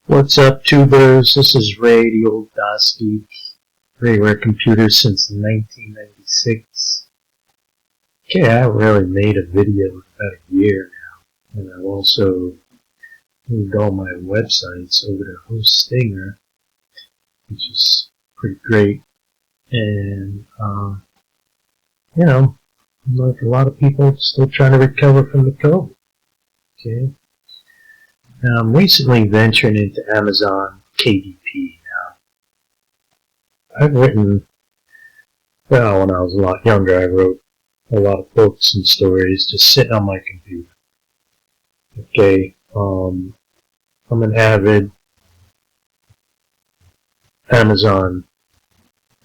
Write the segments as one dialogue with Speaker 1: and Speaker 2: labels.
Speaker 1: What's up, tubers? This is Ray, the old Geek. Rayware Computers since 1996. Okay, I haven't really made a video in about a year now, and I've also moved all my websites over to Hostinger, which is pretty great. And like a lot of people, still trying to recover from the COVID. Okay. Now, I'm recently venturing into Amazon KDP now. I've written, well, when I was a lot younger, I wrote a lot of books and stories just sitting on my computer. Okay, I'm an avid Amazon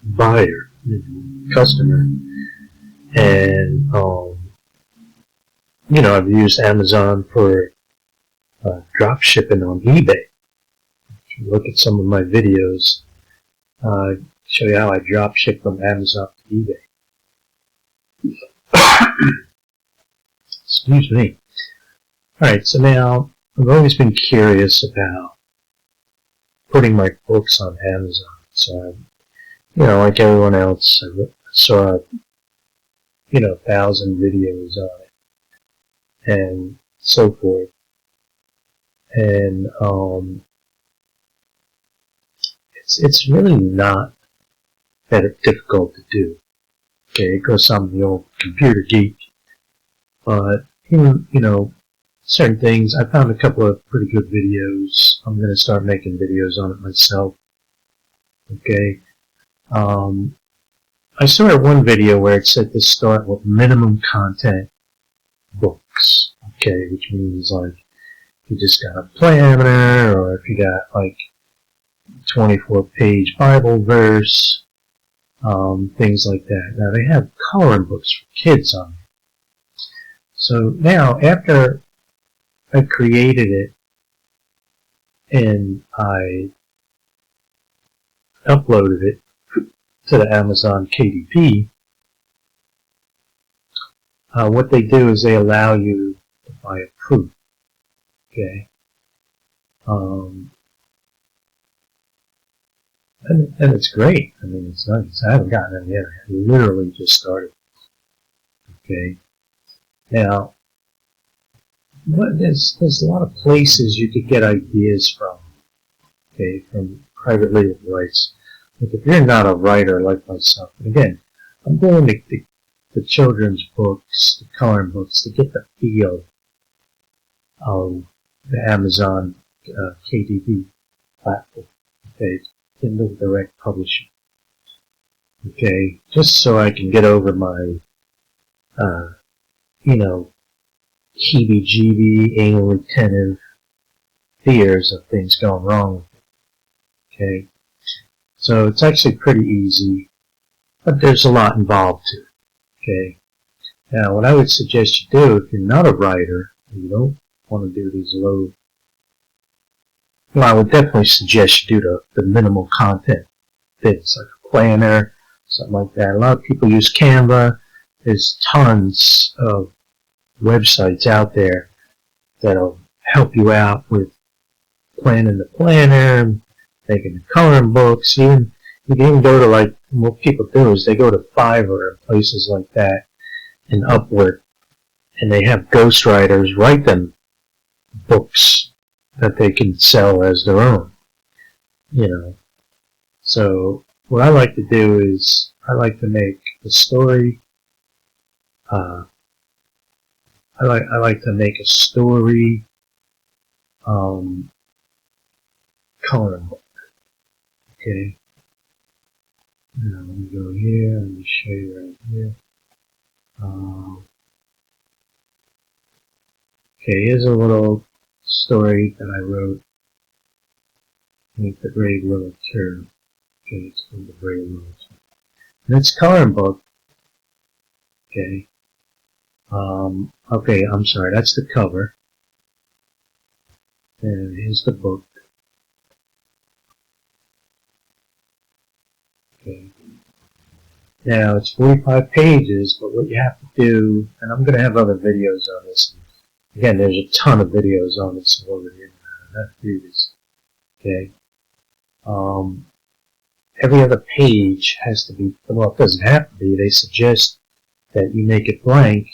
Speaker 1: buyer, customer, and, I've used Amazon for drop shipping on eBay. If you look at some of my videos, show you how I drop ship from Amazon to eBay. Excuse me. Alright, so now I've always been curious about putting my books on Amazon. So, like everyone else, I saw 1,000 videos on it and so forth. And it's really not that difficult to do. Okay, it goes on the old computer geek, but certain things. I found a couple of pretty good videos. I'm going to start making videos on it myself. Okay, I saw one video where it said to start with minimum content books. Okay, which means like you just got a planner, or if you got like 24-page Bible verse, things like that. Now they have coloring books for kids on it. So now after I created it and I uploaded it to the Amazon KDP, what they do is they allow you to buy a proof. Okay. And it's great. I mean, it's nice. I haven't gotten it yet. I literally just started. Okay. Now, there's a lot of places you could get ideas from. Okay, from private label rights. Like if you're not a writer like myself, and again, I'm doing the children's books, the coloring books, to get the feel of the Amazon KDP platform. Okay, Kindle Direct Publishing. Okay, just so I can get over my, heebie-jeebie, anal retentive fears of things going wrong with it. Okay, so it's actually pretty easy, but there's a lot involved too. Okay, now what I would suggest you do if you're not a writer, and you don't want to do these I would definitely suggest you do the minimal content bits, like a planner, something like that. A lot of people use Canva. There's tons of websites out there that'll help you out with planning the planner, making the coloring books. You can even go to, what people do is they go to Fiverr and places like that and Upwork, and they have ghostwriters write them books that they can sell as their own. So what I like to do is I like to make the story. I like to make a story coloring book. Okay. Now let me go here. Let me show you right here. Okay, here's a little story that I wrote with the Brave Little Turd. Okay, it's called the Brave Little Turd. And it's a coloring book. Okay. Okay, I'm sorry, that's the cover. And here's the book. Okay. Now, it's 45 pages, but what you have to do, and I'm going to have other videos on this. Again, there's a ton of videos on this already. I have to do this. Okay. Every other page has to be, well, it doesn't have to be. They suggest that you make it blank,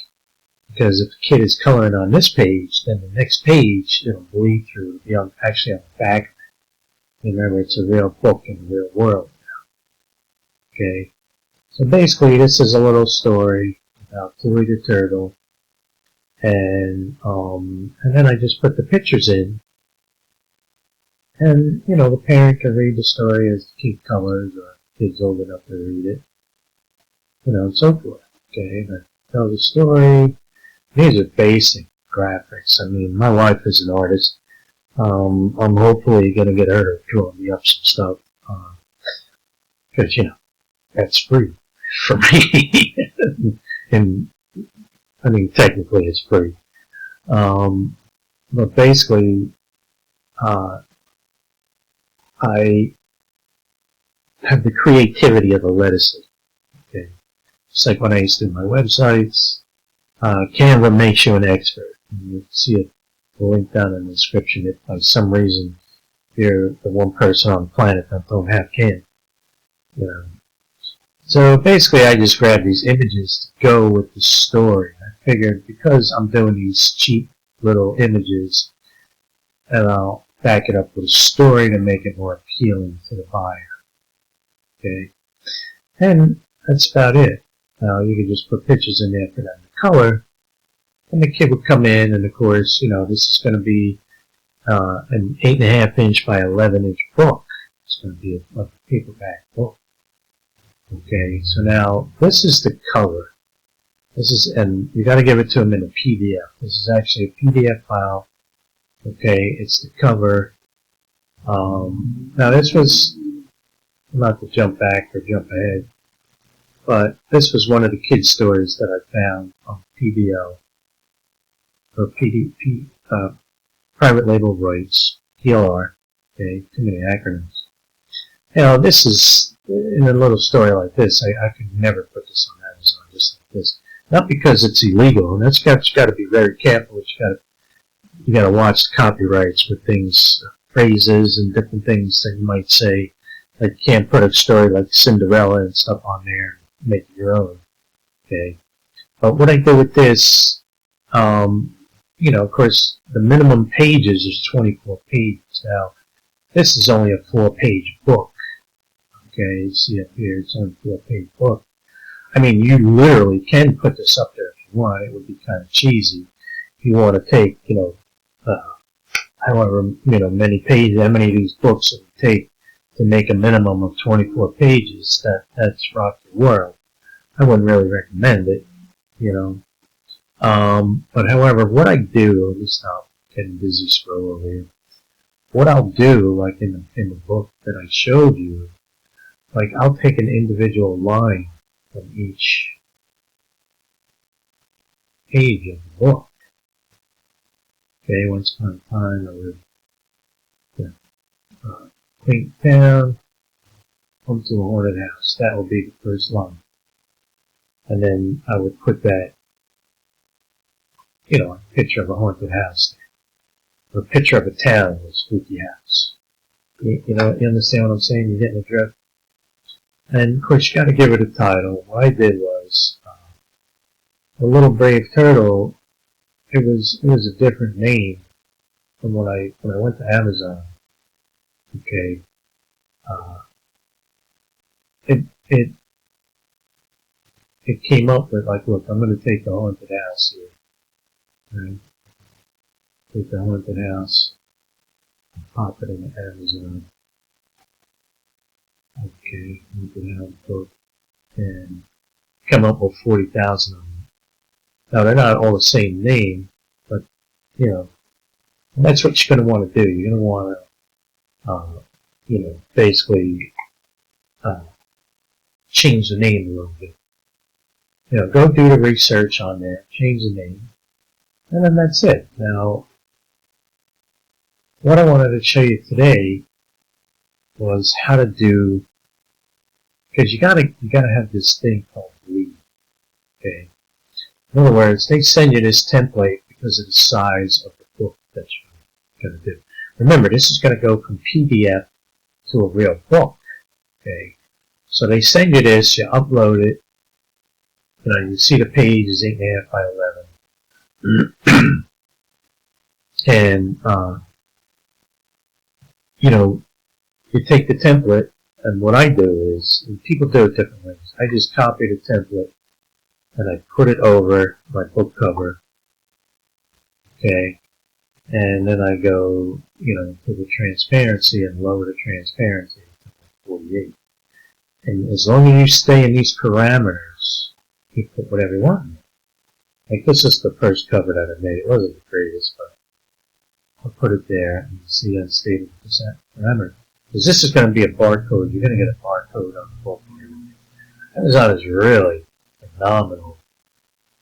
Speaker 1: because if the kid is coloring on this page, then the next page, it'll bleed through. It'll be actually on the back. Remember, it's a real book in the real world. Okay. So basically, this is a little story about Tui the turtle, and then I just put the pictures in, and the parent can read the story as the kid colors, or kid's old enough to read it, and so forth. Okay, and I tell the story. These are basic graphics. I mean, my wife is an artist. I'm hopefully going to get her to draw me up some stuff, because that's free for me. And I mean, technically it's free. But basically, I have the creativity of a lettuce leaf. Okay, it's like when I used to do my websites. Canva makes you an expert. And you see a link down in the description if by some reason you're the one person on the planet that don't have Canva. So basically, I just grabbed these images to go with the story. I figured because I'm doing these cheap little images, and I'll back it up with a story to make it more appealing to the buyer. Okay, and that's about it. Now you can just put pictures in there for them to color, and the kid would come in, and of course, this is going to be an 8.5-inch by 11-inch book. It's going to be a paperback book. Okay, so now this is the cover. And you got to give it to them in a PDF. This is actually a PDF file. Okay, it's the cover. Now this was, not to jump back or jump ahead, but this was one of the kids' stories that I found on PBL, or PDP, Private Label Rights, PLR. Okay, too many acronyms. This is, in a little story like this, I could never put this on Amazon just like this. Not because it's illegal, and that's got to be very careful. You got to watch the copyrights with things, phrases, and different things that you might say. Like you can't put a story like Cinderella and stuff on there and make it your own. Okay, but what I do with this, of course, the minimum pages is 24 pages. Now, this is only a 4-page book. Okay, you see up here, it's only a 4-page book. I mean, you literally can put this up there if you want. It would be kind of cheesy. If you want to take, however, many pages, how many of these books it would take to make a minimum of 24 pages, that's rock your world. I wouldn't really recommend it, But however, what I do, let me stop getting busy scroll over here. What I'll do, like in the book that I showed you, like I'll take an individual line from each page of the book. Okay, once upon a time I lived in quaint town, home to a haunted house. That will be the first line. And then I would put that, a picture of a haunted house there. Or a picture of a town with a spooky house. You understand what I'm saying? You're getting the drift? And of course, you got to give it a title. What I did was, The Little Brave Turtle. It was a different name from when I went to Amazon. Okay, it came up with like, look, I'm going to take the haunted house here. Right? Take the haunted house, and pop it into Amazon. Okay, haunted house book, and come up with 40,000 of them. Now they're not all the same name, but that's what you're going to want to do. You're going to want to, basically change the name a little bit. Go do the research on there, change the name, and then that's it. Now, what I wanted to show you today was how to do, because you gotta have this thing called bleed. Okay. In other words, they send you this template because of the size of the book that you're going to do. remember, this is going to go from PDF to a real book. Okay, so they send you this, you upload it. You see the page is 8.5 by 11, and you take the template, and what I do is, and people do it different ways. I just copy the template and I put it over my book cover. Okay, and then I go, to the transparency and lower the transparency to 48. And as long as you stay in these parameters, you put whatever you want in there. Like this is the first cover that I made. It wasn't the greatest, but I'll put it there and see unstable percent parameter. Because this is going to be a barcode. You're going to get a barcode on the book. Amazon is really phenomenal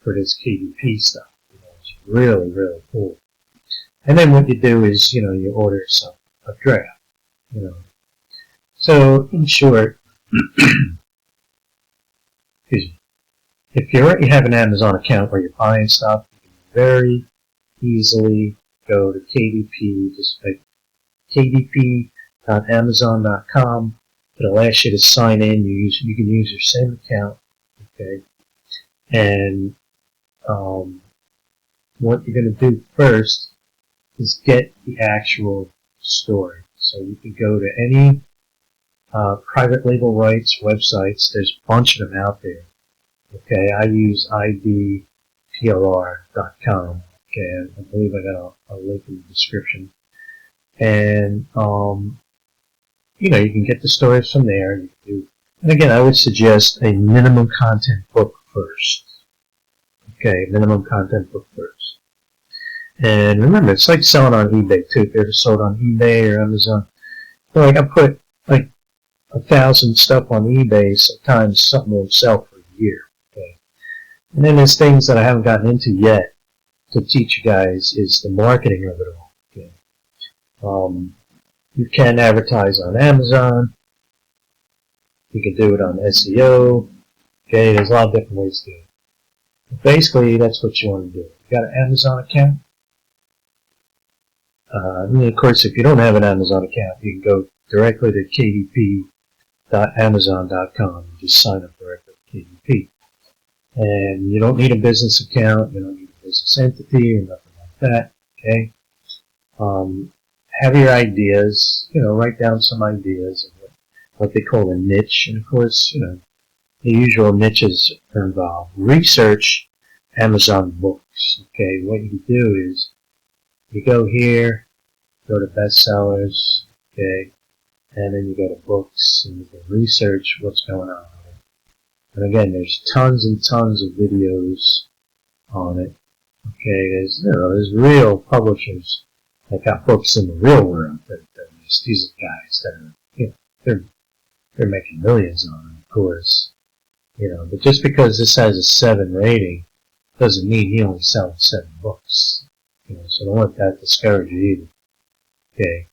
Speaker 1: for this KDP stuff. It's really, really cool. And then what you do is, you order yourself a draft. So in short, excuse me, if you already have an Amazon account where you're buying stuff, you can very easily go to KDP, just like kdp.amazon.com. It'll ask you to sign in. You can use your same account, okay? And what you're going to do first is get the actual story. So you can go to any private label rights websites. There's a bunch of them out there. Okay, I use idplr.com. Okay, I believe I got a link in the description. And you can get the stories from there. And again, I would suggest a minimum content book first. Okay, minimum content book first. And remember, it's like selling on eBay too. If you ever sold on eBay or Amazon, I put like 1,000 stuff on eBay. Sometimes something will sell for a year. Okay, and then there's things that I haven't gotten into yet to teach you guys is the marketing of it all. Okay, you can advertise on Amazon. You can do it on SEO. Okay, there's a lot of different ways to do it. But basically, that's what you want to do. You got an Amazon account. And of course, if you don't have an Amazon account, you can go directly to kdp.amazon.com and just sign up directly with KDP. And you don't need a business account. You don't need a business entity or nothing like that. Okay. Have your ideas. Write down some ideas of what they call a niche. And of course, the usual niches are involved. Research Amazon books. Okay. What you do is you go here, go to bestsellers, okay, and then you go to books, and you can research what's going on. And again, there's tons and tons of videos on it. Okay, there's real publishers that got books in the real world. These are guys that are, they're making millions on it, of course. But just because this has a 7 rating doesn't mean he only sells 7 books. So don't let that discourage you either. Okay.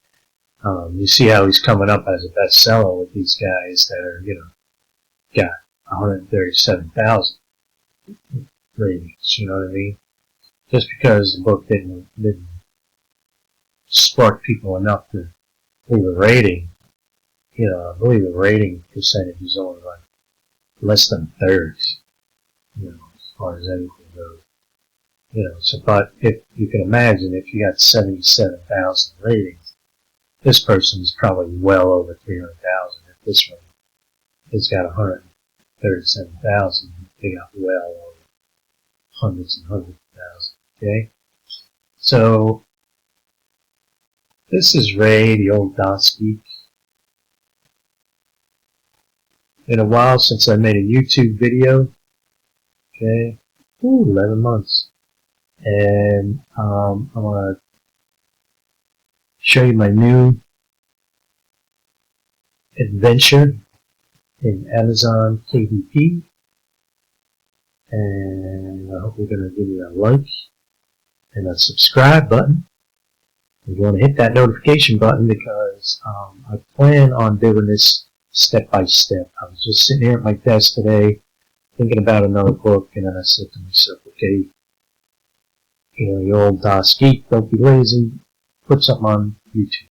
Speaker 1: You see how he's coming up as a bestseller with these guys that are, got 137,000 ratings. You know what I mean? Just because the book didn't spark people enough to leave a rating, I believe the rating percentage is only like less than a third, as far as anything goes. But if you can imagine, if you got 77,000 ratings, this person's probably well over 300,000. If this one has got 137,000, they got well over hundreds and hundreds of thousands. Okay? So, this is Ray, the old Geek. Been a while since I made a YouTube video. Okay? 11 months. And I want to show you my new adventure in Amazon KDP. And I hope you're going to give me a like and a subscribe button. You want to hit that notification button because I plan on doing this step by step. I was just sitting here at my desk today thinking about another book, and then I said to myself, okay, you old Geek, don't be lazy. put something on YouTube.